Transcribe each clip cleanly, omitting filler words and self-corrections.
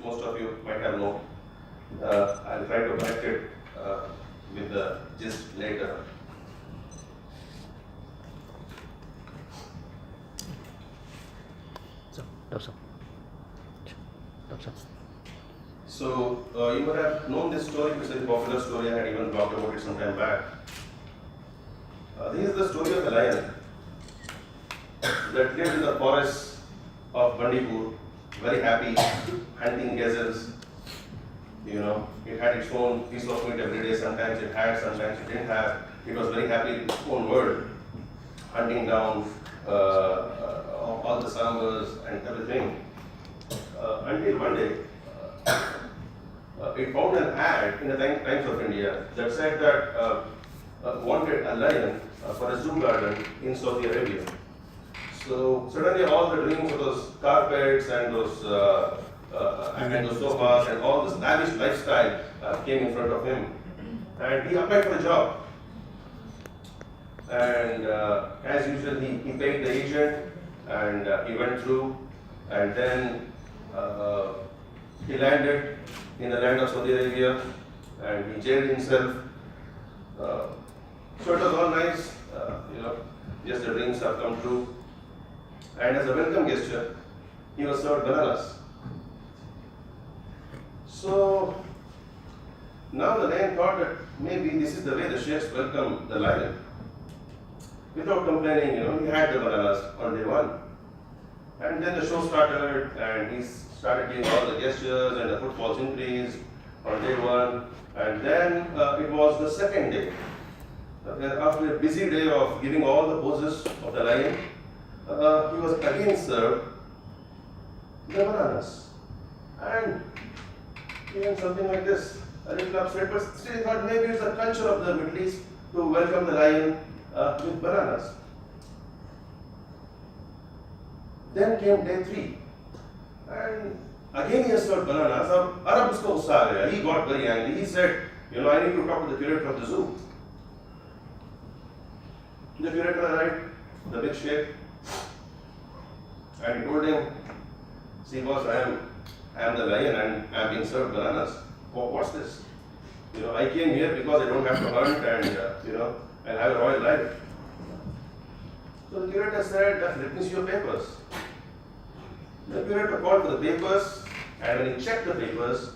most of you might have known. I'll try to connect it with the gist later. So you would have known this story. It's a very popular story. I had even blogged about it some time back. This is the story of a lion that lived in the forests of Bandipur, very happy, hunting gazelles. You know, it had its own piece of meat every day. Sometimes it had, sometimes it didn't have. It was very happy in its own world, hunting down all the sambas and everything. Until one day, it found an ad in the Times of India that said that wanted a lion for a zoo garden in Saudi Arabia. So suddenly all the dreams of those carpets and those sofas and all this lavish lifestyle came in front of him, and he applied for a job. And as usual, he paid the agent, and he went through, and then he landed in the land of Saudi Arabia, and he jailed himself. So it was all nice, just the dreams have come true. And as a welcome gesture, he was served bananas. So now the lion thought that maybe this is the way the sheikhs welcome the lion. Without complaining, he had the bananas on day one. And then the show started, and he started doing all the gestures, and the footfalls increased on day one. And then it was the second day. After a busy day of giving all the poses of the lion, he was again served the bananas. And even something like this, a little upset, but still he thought maybe it's the culture of the Middle East to welcome the lion with bananas. Then came day 3, and again he has served bananas. Arab usko gussa aa gaya. He got very angry. He said, I need to talk to the curator of the zoo. The curator arrived, the big sheikh, and he told him, see boss, I am the lion and I am being served bananas. What's this? I came here because I don't have to hunt and I'll have a royal life. So the curator said, let me see your papers. The curator called for the papers, and when he checked the papers,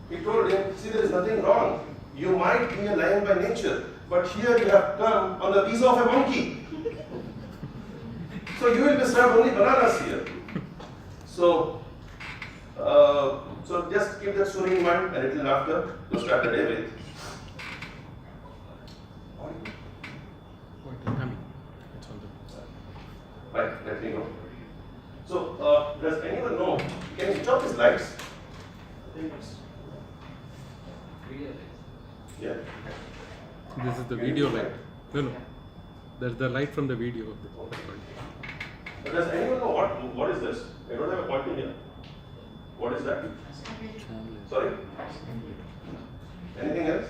he told him, see, there is nothing wrong. You might be a lion by nature, but here you have come on the visa of a monkey. So you will be served only bananas here. So just keep that story in mind a little after to start the day with. Right, let me go. So, does anyone know? Can you switch off these lights? Yeah. This is the video light. No. That's the light from the video. Does anyone know what is this? I don't have a pointer here. What is that? Sorry? Anything else?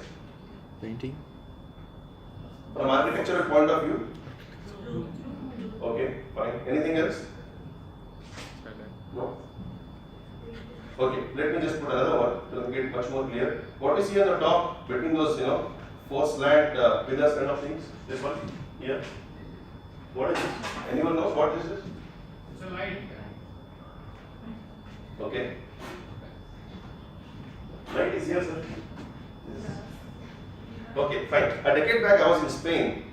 Painting. From architectural point of view? Okay, fine. Anything else? No? Okay, let me just put another one to make it much more clear. What we see on the top between those, four slant pillars kind of things? This one? Here? What is this? Anyone knows what is this? It's a light. Okay. Light is here, sir. Okay, fine. A decade back I was in Spain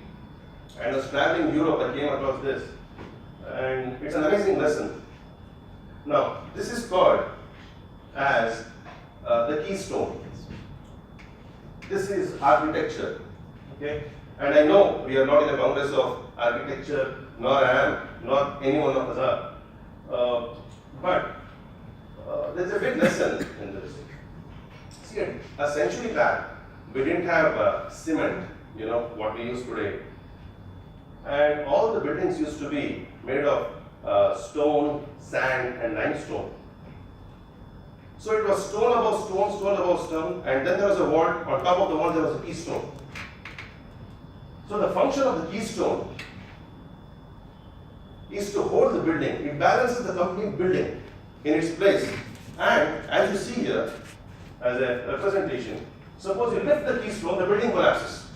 and I was traveling Europe. I came across this. And it's an amazing lesson. Now, this is called as the Keystone. This is architecture. Okay? And I know we are not in a Congress of architecture, nor I am, nor anyone of us are. But there's a big lesson in this. See, a century back, we didn't have cement, what we use today. And all the buildings used to be made of stone, sand, and limestone. So it was stone above stone, and then there was a wall. On top of the wall, there was a keystone. So the function of the keystone is to hold the building. It balances the complete building in its place, and as a representation. Suppose you lift the keystone, the building collapses.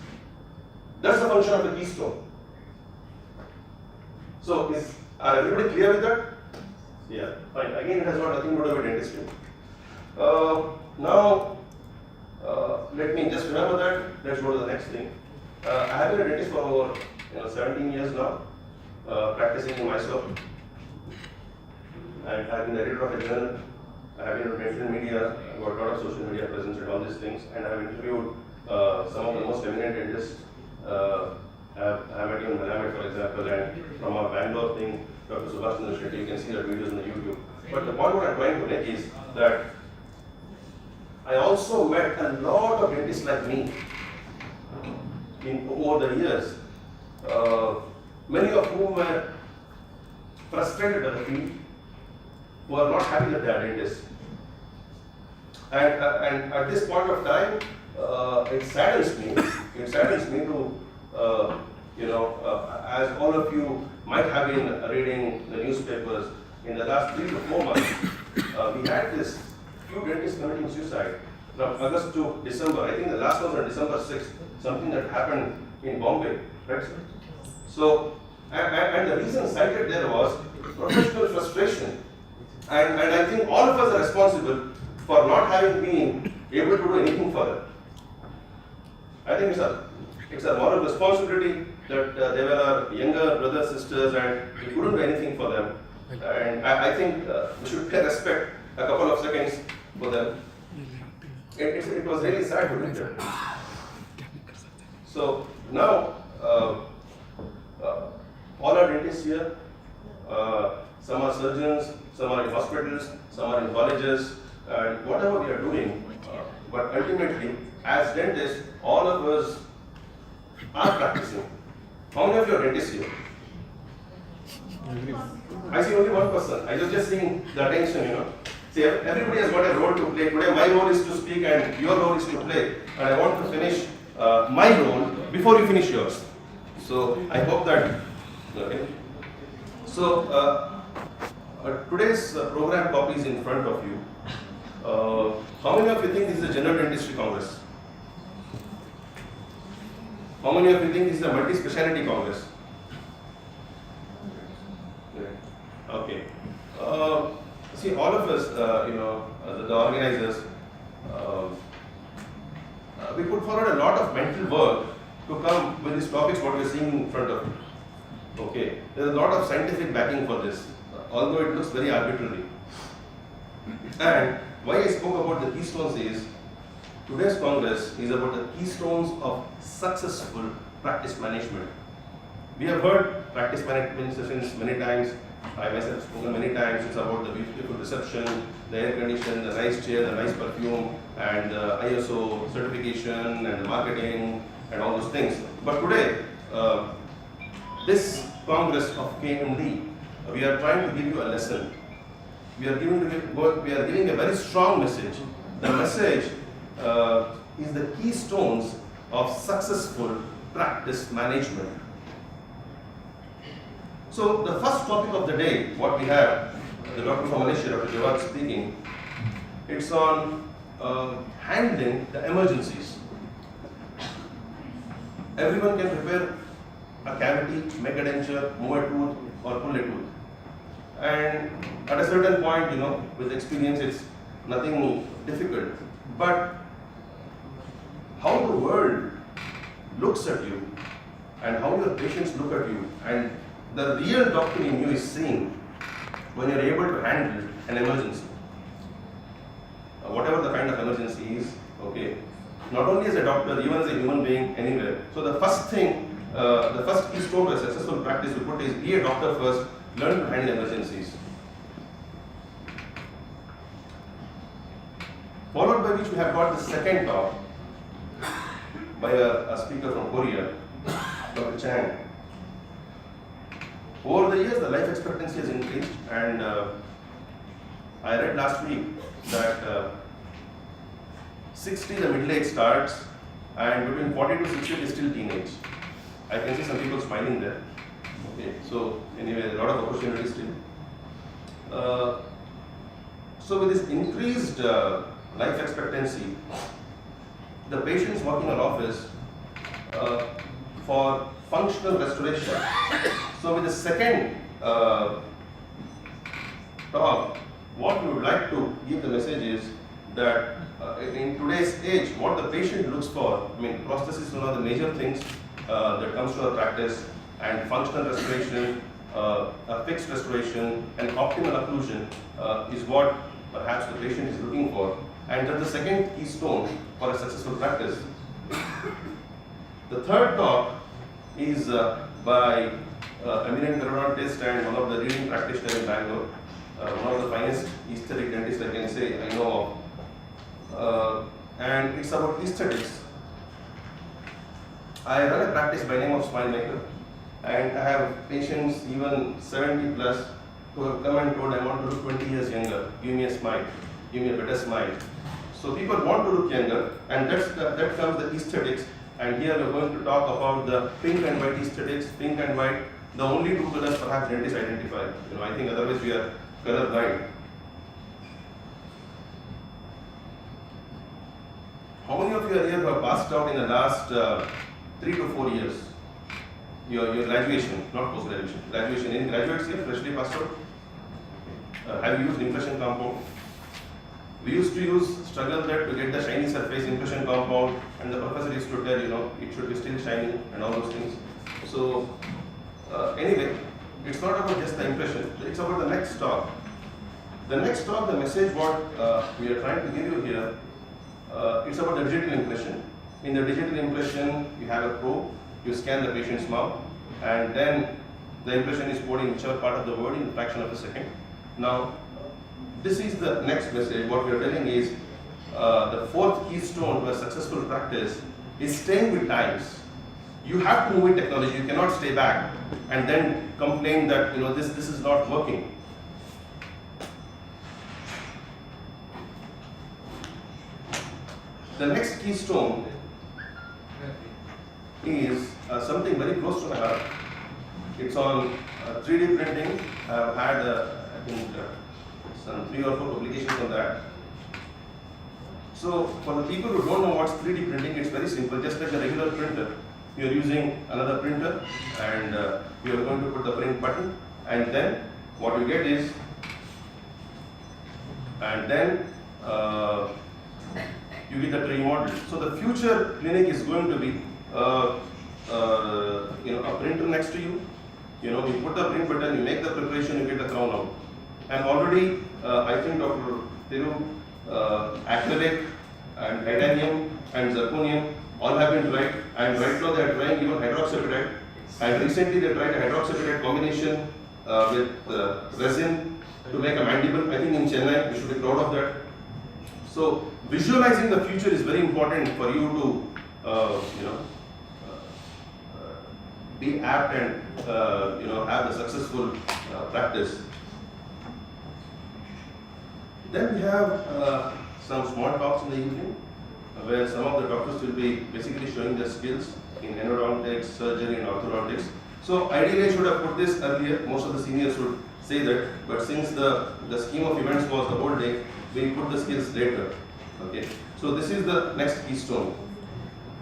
That's the function of the keystone. So, are everybody clear with that? Yeah, fine. Again, it has got nothing to do with dentistry. Now, let me just remember that. Let's go to the next thing. I have been a dentist for over 17 years now, practicing in myself. And I have been the editor of a journal. I have been in dental media, I've got a lot of social media presence and all these things, and I have interviewed some of the most eminent dentists. I met you in Manama, for example, and from our Bangalore thing, Dr. Subhash Chandra Shetty, you can see the videos on the YouTube. But the point what I'm trying to make is that I also met a lot of dentists like me over the years, many of whom were frustrated by the field, who are not happy that they are dentists. And at this point of time, it saddens me to, as all of you might have been reading the newspapers, in the last 3 to 4 months, we had this few dentists committing suicide from August to December. I think the last one was on December 6th, something that happened in Bombay, right? So, and the reason cited there was professional frustration. And I think all of us are responsible for not having been able to do anything for them. I think it's a moral responsibility that they were our younger brothers, sisters, and we couldn't do anything for them. And I think we should pay respect a couple of seconds for them. It was really sad to read that. So now, all our dentists here, some are surgeons, some are in hospitals, some are in colleges, and whatever we are doing, but ultimately, as dentists, all of us are practicing. How many of you are dentists here? I see only one person. I was just seeing the attention, See, everybody has got a role to play. Today, my role is to speak and your role is to play. And I want to finish my role before you finish yours. So, I hope that, okay. So, today's program copy is in front of you. How many of you think this is a General Dentistry Congress? How many of you think this is a multi-speciality Congress? Okay. See, all of us, the organizers, we put forward a lot of mental work to come with these topics what we are seeing in front of you. Okay. There is a lot of scientific backing for this, although it looks very arbitrary. And why I spoke about the keystones is, today's Congress is about the keystones of successful practice management. We have heard practice management sessions many times. I myself have spoken many times. It's about the beautiful reception, the air condition, the nice chair, the nice perfume, and the ISO certification, and the marketing, and all those things. But today, this Congress of KMD, we are trying to give you a lesson. We are giving a very strong message. The message is the keystones of successful practice management. So the first topic of the day, what we have, the doctor from Malaysia, Dr. Jawad speaking, it's on handling the emergencies. Everyone can repair a cavity, make a denture, move a tooth, or pull a tooth. And at a certain point, with experience, it's nothing difficult. But how the world looks at you, and how your patients look at you, and the real doctor in you is seen when you're able to handle an emergency. Whatever the kind of emergency is, okay. Not only as a doctor, even as a human being, anywhere. So the first thing, the first keystone to a successful practice we put is be a doctor first, learn to handle emergencies. Followed by which we have got the second talk by a speaker from Korea, Dr. Chang. Over the years, the life expectancy has increased, and I read last week that 60 the middle age starts, and between 40 to 60 is still teenage. I can see some people smiling there. Okay, so anyway, a lot of opportunities still. So with this increased life expectancy, the patients working in office for functional restoration. So with the second talk, what we would like to give the message is that in today's age, what the patient looks for, I mean, prosthesis is one of the major things that comes to our practice, and functional restoration, a fixed restoration, and optimal occlusion is what perhaps the patient is looking for. And that's the second keystone for a successful practice. The third talk is by eminent periodontist and one of the leading practitioners in Bangalore, one of the finest aesthetic dentists I can say I know of. And it's about aesthetics. I run a practice by name of Smile Maker, and I have patients even 70 plus who have come and told I want to look 20 years younger, give me a smile, give me a better smile. So people want to look younger, and that comes the aesthetics. And here we are going to talk about the pink and white aesthetics. Pink and white, the only two colors perhaps dentists identify. I think otherwise we are color blind. How many of you are here who have passed out in the last 3 to 4 years? Your graduation, not post-graduation. Graduation. Any graduates here freshly passed out? Have you used impression compound? We used to struggle there to get the shiny surface impression compound, and the professor used to tell, it should be still shiny and all those things. So, anyway, it's not about just the impression, it's about the next talk. The next talk, the message what we are trying to give you here, it's about the digital impression. In the digital impression, you have a probe, you scan the patient's mouth, and then the impression is poured in whichever part of the word in a fraction of a second. Now, this is the next message. What we are telling is the fourth keystone to a successful practice is staying with times. You have to move with technology. You cannot stay back and then complain that this is not working. The next keystone is something very close to my heart. It's on 3D printing. I've had I think some 3 or 4 publications on that. So for the people who don't know what's 3D printing, it's very simple. Just like a regular printer, you're using another printer, and you're going to put the print button, and then what you get is, and then you get the 3D model. So the future clinic is going to be a printer next to you. You put the print button, you make the preparation, you get the crown out. And already, I think Dr. Thiru, acrylic and titanium and zirconium all have been tried, and right now they are trying even hydroxyapatite. And recently they tried a hydroxyapatite combination with resin to make a mandible. I think in Chennai, we should be proud of that. So visualizing the future is very important for you to, be apt and have a successful practice. Then we have some small talks in the evening, where some of the doctors will be basically showing their skills in endodontics, surgery, and orthodontics. So ideally, I should have put this earlier. Most of the seniors would say that, but since the scheme of events was the whole day, we put the skills later. Okay. So this is the next keystone.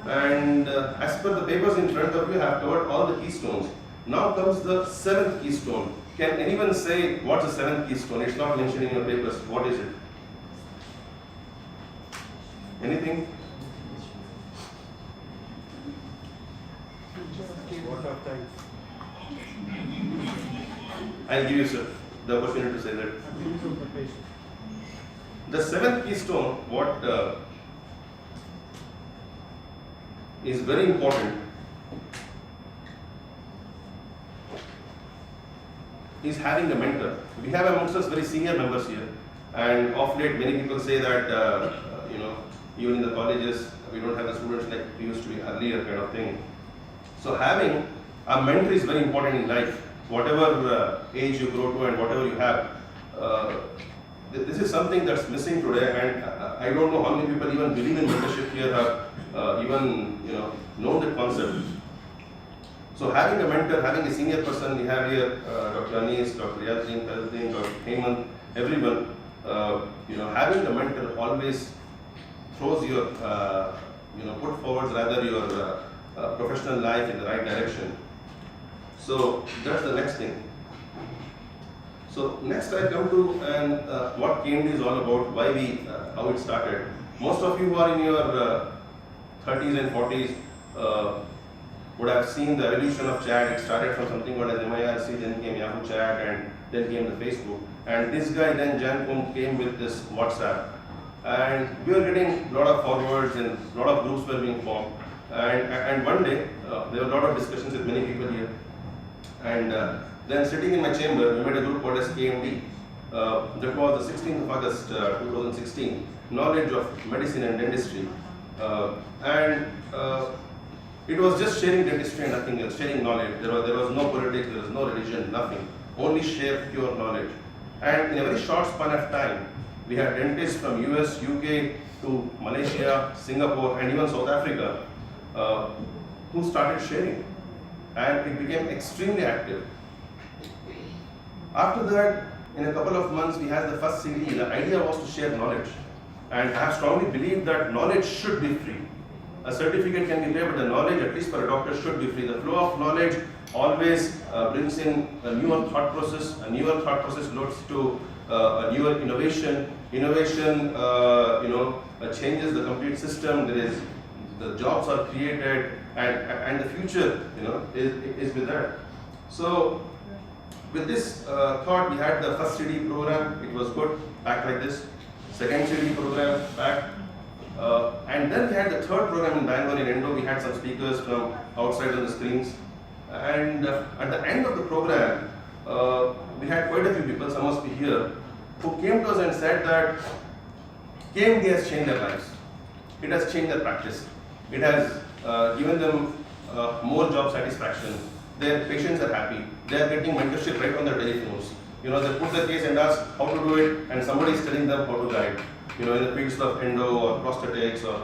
And as per the papers in front of you, I have covered all the keystones. Now comes the 7th keystone. Can anyone say what's the 7th keystone? It's not mentioned in your papers. What is it? Anything? Water of time. I'll give you, sir, the opportunity to say that. The 7th keystone, what is very important, is having a mentor. We have amongst us very senior members here, and of late many people say that even in the colleges we don't have the students like we used to be earlier, kind of thing. So having a mentor is very important in life. Whatever age you grow to and whatever you have, this is something that's missing today, and I don't know how many people even believe in mentorship here, have even known the concept. So having a mentor, having a senior person, we have here Dr. Anis, Dr. Yasmin, Dr. Hemant, everyone. having a mentor always throws your, put forwards rather your professional life in the right direction. So that's the next thing. So next I come to what KMD is all about, why how it started. Most of you who are in your 30s and 40s would have seen the evolution of chat. It started from something called as MIRC, then came Yahoo Chat, and then came the Facebook. And this guy then, Jan Kum, came with this WhatsApp. And we were getting a lot of forwards and a lot of groups were being formed. And one day, there were a lot of discussions with many people here. And then sitting in my chamber, we made a group called as KMD. That was the 16th of August 2016, Knowledge of Medicine and Dentistry. It was just sharing dentistry and nothing else, sharing knowledge. There was no politics, there was no religion, nothing. Only share pure knowledge. And in a very short span of time, we had dentists from US, UK to Malaysia, Singapore, and even South Africa who started sharing. And it became extremely active. After that, in a couple of months, we had the first CD. The idea was to share knowledge. And I have strongly believed that knowledge should be free. A certificate can be paid, but the knowledge, at least for a doctor, should be free. The flow of knowledge always brings in a newer thought process. A newer thought process leads to a newer innovation. Innovation, changes the complete system. The jobs are created, and the future, is with that. So, with this thought, we had the first CD program. It was good, packed like this. Second CD program, packed. And then we had the third program in Bangalore in Endo. We had some speakers from outside on the screens. And at the end of the program, we had quite a few people, some must be here, who came to us and said that KMD has changed their lives. It has changed their practice. It has given them more job satisfaction. Their patients are happy. They are getting mentorship right on their telephones. They put the case and ask how to do it, and somebody is telling them how to guide. In the fields of endo or prosthetics or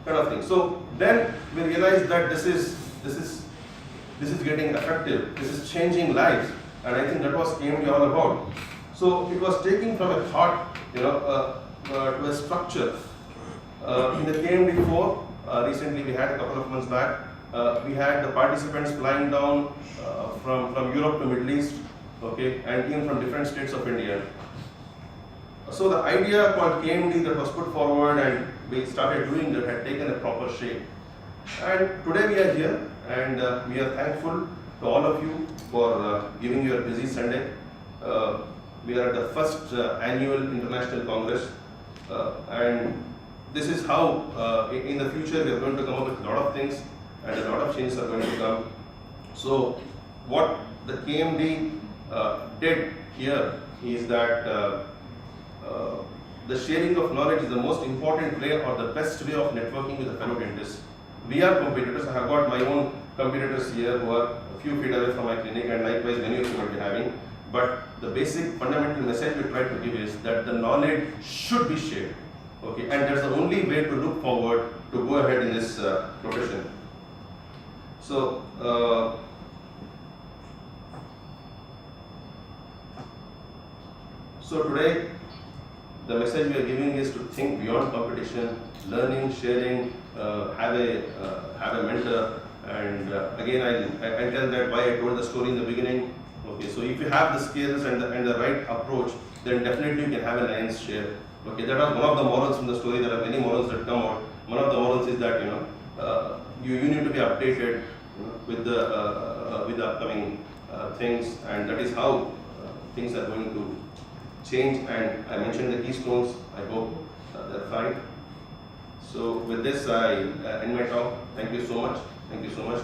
kind of thing. So then we realized that this is getting effective. This is changing lives, and I think that was KMD all about. So it was taking from a thought, to a structure. In the KMD 4, recently we had a couple of months back, we had the participants flying down from Europe to Middle East, okay, and even from different states of India. So the idea called KMD that was put forward and we started doing that had taken a proper shape. And today we are here, and we are thankful to all of you for giving your busy Sunday. We are at the first annual International Congress, and this is how in the future we are going to come up with a lot of things, and a lot of changes are going to come. So what the KMD did here is that the sharing of knowledge is the most important way or the best way of networking with the fellow dentists. We are competitors. I have got my own competitors here who are a few feet away from my clinic, and likewise many of you might be having. But the basic fundamental message we try to give is that the knowledge should be shared. Okay, and that's the only way to look forward to go ahead in this profession. So, today, the message we are giving is to think beyond competition, learning, sharing, have a mentor, and again I tell that why I told the story in the beginning. Okay, so if you have the skills and the right approach, then definitely you can have a lion's share. Okay, that was one of the morals from the story. There are many morals that come out. One of the morals is that you need to be updated with the upcoming things, and that is how things are going to change. And I mentioned the keystones. I hope they're fine. So with this, I end my talk. Thank you so much. Thank you so much.